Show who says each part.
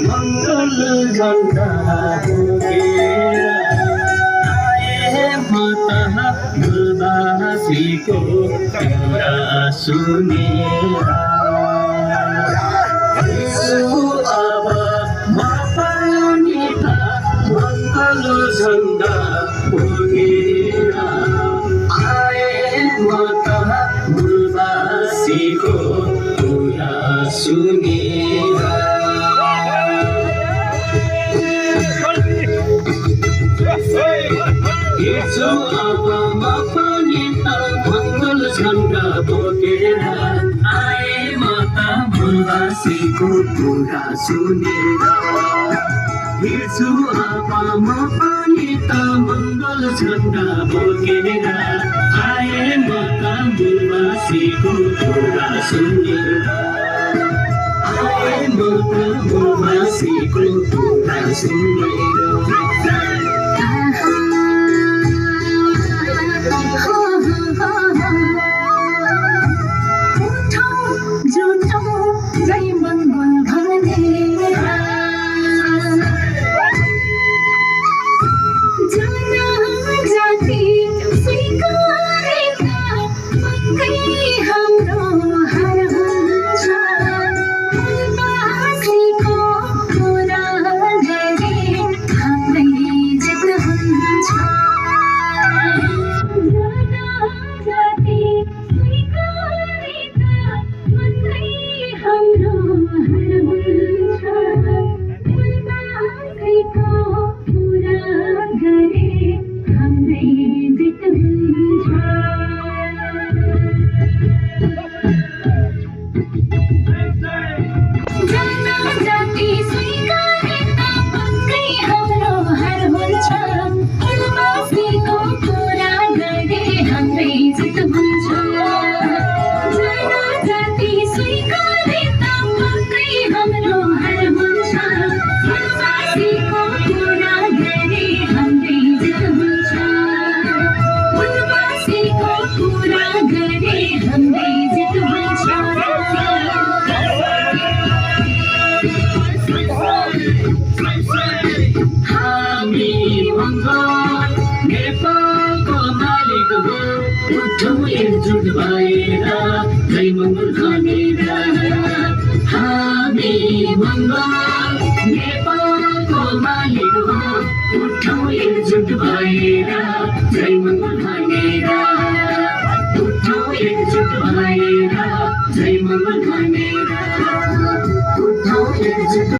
Speaker 1: मङ्गल झन्डा बोकेर आए म तहाँ भुलबासीको कुरा सुनेर। अब म पनि त मङ्गल झन्डा बोकेर आए म तहाँ भुलबासीको कुरा सुनेर। हेर्छु अब म पनि त मङ्गल झन्डा बोकेर आए म त भुलबासीको कुरा सुनेर। हेर्छु अब म पनि त मङ्गल झन्डा बोकेर आए म त भुलबासीको कुरा सुनेर। आए म त भुलबासीको कुरा सुनेर। हामी मङ्गल नेपालको मालिक हो, उठौँ एकजुट भएर जय मङ्गल भनेर। हामी मङ्गल नेपालको मालिक हो, उठौँ एकजुट भएर जय मङ्गल भनेर। उठौँ एकजुट भएर जय मङ्गल भनेर। उठौँ एकजुट